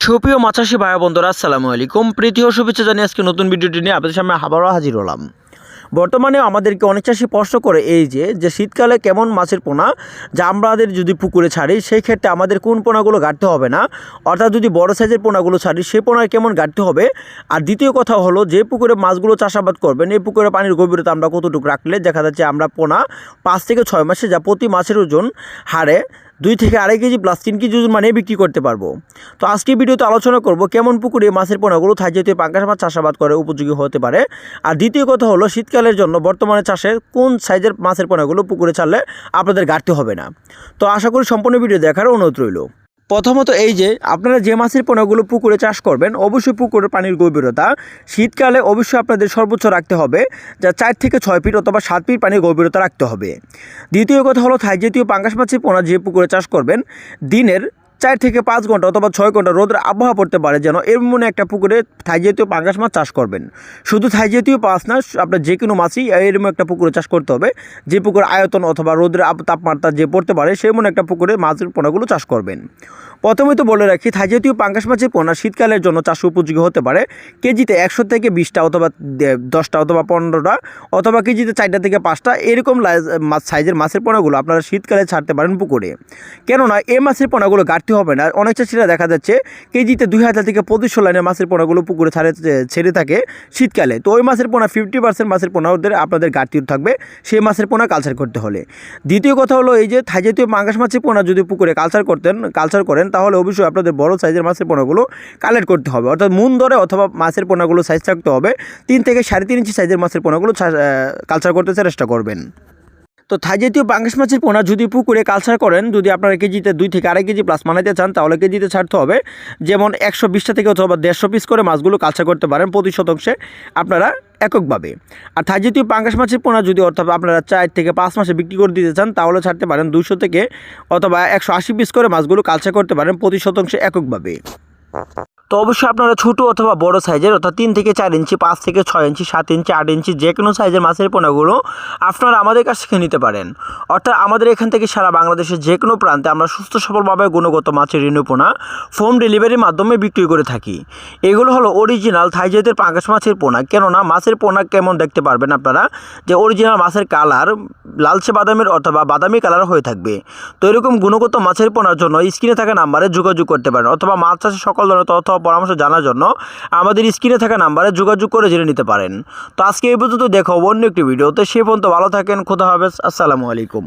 সুপ্রিয় মাছাশী ভাই বন্ধুরা আসসালামু আলাইকুম। প্রীতি ও শুভেচ্ছা জানিয়ে আজকে নতুন ভিডিওটি নিয়ে আপনাদের সামনে আবারও হাজির হলাম। বর্তমানে আমাদেরকে অনেক চাষি প্রশ্ন করে যে শীতকালে কেমন মাছের পোনা যা আমাদের যদি পুকুরে ছাড়ি সেই ক্ষেত্রে আমাদের কোন পোনাগুলো গাড়তে হবে না, অর্থাৎ যদি বড় সাইজের পোনাগুলো ছাড়ি সেই পোনার কেমন গাড়তে হবে। আর দ্বিতীয় কথা হলো যে পুকুরে মাছগুলো চাষাবাদ করবেন এই পুকুরে পানির গভীরতা আমরা কতটুকু রাখলে দেখা যাচ্ছে আমরা পোনা 5 থেকে 6 মাসে যা প্রতি মাছের ওজন হারে 2 থেকে 2.5 কেজি প্লাস 3 কেজি ওজন মানে বিক্রি করতে পারবো। তো আজকে ভিডিওতে আলোচনা করব কেমন পুকুরে মাছের পোনাগুলো থাই জাতীয় পাঙ্গাস মাছ চাষাবাদ করে উপযোগী হতে পারে। আর দ্বিতীয় কথা হলো শীতকালের জন্য বর্তমানে চাষে কোন সাইজের মাছের পোনাগুলো পুকুরে ছাড়লে আপনাদের গাড়তে হবে না। তো আশা করি সম্পূর্ণ ভিডিও দেখার অনুরোধ রইল। প্রথমত যে আপনারা যে মাছের পোনাগুলো পুকুরে চাষ করবেন অবশ্যই পুকুরের পানির গভীরতা শীতকালে অবশ্যই আপনাদের সর্বোচ্চ রাখতে হবে, যা 4 থেকে 6 ফিট অথবা 7 ফিট পানির গভীরতা রাখতে হবে। দ্বিতীয় কথা হলো থাই জাতীয় পাঙ্গাস মাছের পোনা যে পুকুরে চাষ করবেন দিনের 4 থেকে 5 ঘন্টা অথবা 6 ঘন্টা রোদের আবহাওয়া পড়তে পারে যেন এমন একটা পুকুরে থাই জাতীয় পাঙ্গাস মাছ চাষ করবেন। শুধু থাই জাতীয় মাছ না, আপনার যে কোনো মাছই এরকম একটা পুকুরে চাষ করতে হবে যে পুকুর আয়তন অথবা রোদের তাপমাত্রা যে পড়তে পারে সেমন একটা পুকুরে মাছের পোনাগুলো চাষ করবেন। প্রথমে তো বলে রাখি থাই জাতীয় পাঙ্গাস মাছের পোনা শীতকালের জন্য চাষ উপযোগী হতে পারে কেজিতে 100 থেকে 20টা অথবা 10টা অথবা 15টা অথবা কেজিতে 4টা থেকে 5টা এরকম সাইজের মাছের পোনাগুলো আপনারা শীতকালে ছাড়তে পারেন পুকুরে। কেননা এই মাছের পোনাগুলো গাড়তে হবে না। অনেক চাষিরা দেখা যাচ্ছে কেজিতে 2000 থেকে 2500 লাইনের মাছের পোনাগুলো পুকুরে ছেড়ে থাকে শীতকালে। তো ওই মাছের পোনা 50% মাছের পোনা ওদের আপনাদের গাড়তি থাকবে সেই মাছের পোনা কালচার করতে হলে। দ্বিতীয় কথা হলো যে থাই জাতীয় পাঙ্গাস মাছের পোনা যদি পুকুরে কালচার করেন তাহলে অবশ্যই আপনাদের বড় সাইজের মাছের পোনাগুলো কালেক্ট করতে হবে, অর্থাৎ মুন ধরে অথবা মাছের পোনাগুলো সাইজ থাকতে হবে 3 থেকে 3.5 ইঞ্চি সাইজের মাছের পোনাগুলো কালচার করতে চেষ্টা করবেন। তো থাই জাতীয় পাঙ্গাস মাছের পোনা যদি পুকুরে কালচার করেন যদি আপনারা কেজিতে 2 থেকে 2.5 কেজি প্লাস বানাইতে চান তাহলে কেজিতে ছাড়তে হবে যেমন 120টা থেকে অথবা 150 পিস করে মাছগুলো কালচার করতে পারেন প্রতি শতাংশে আপনারা এককভাবে। আর থাই জাতীয় পাঙ্গাস মাছের পোনা যদি অর্থাৎ আপনারা 4 থেকে 5 মাসে বিক্রি করে দিতে চান তাহলে ছাড়তে পারেন 200 থেকে অথবা 180 পিস করে মাছগুলো কালচার করতে পারেন প্রতি শতাংশে এককভাবে। তো অবশ্যই আপনারা ছোটো অথবা বড় সাইজের অর্থাৎ 3 থেকে 4 ইঞ্চি 5 থেকে 6 ইঞ্চি 7 ইঞ্চি 8 ইঞ্চি যে কোনো সাইজের মাছের পোনাগুলো আপনারা আমাদের কাছ থেকে নিতে পারেন। অর্থাৎ আমাদের এখান থেকে সারা বাংলাদেশের যে কোনো প্রান্তে আমরা সুস্থ সফলভাবে গুণগত মাছের রেণু পোনা হোম ডেলিভারির মাধ্যমে বিক্রি করে থাকি। এগুলো হলো অরিজিনাল থাই জাতের পাঙ্গাস মাছের পোনা। কেননা মাছের পোনা কেমন দেখতে পারবেন আপনারা যে অরিজিনাল মাছের কালার লালচে বাদামের অথবা বাদামি কালার হয়ে থাকবে। তো এরকম গুণগত মাছের পোনার জন্য স্ক্রিনে থাকা নাম্বারে যোগাযোগ করতে পারেন অথবা মাছ চাষের সকল ধরনের তথ্য পরামর্শ জানার জন্য আমাদের স্ক্রিনে থাকা নাম্বারে যোগাযোগ করে জেনে নিতে পারেন। তো আজকে এই পর্যন্ত দেখা হবে অন্য একটি ভিডিওতে। সে পর্যন্ত ভালো থাকেন, খোদা হাফেজ, আসসালামু আলাইকুম।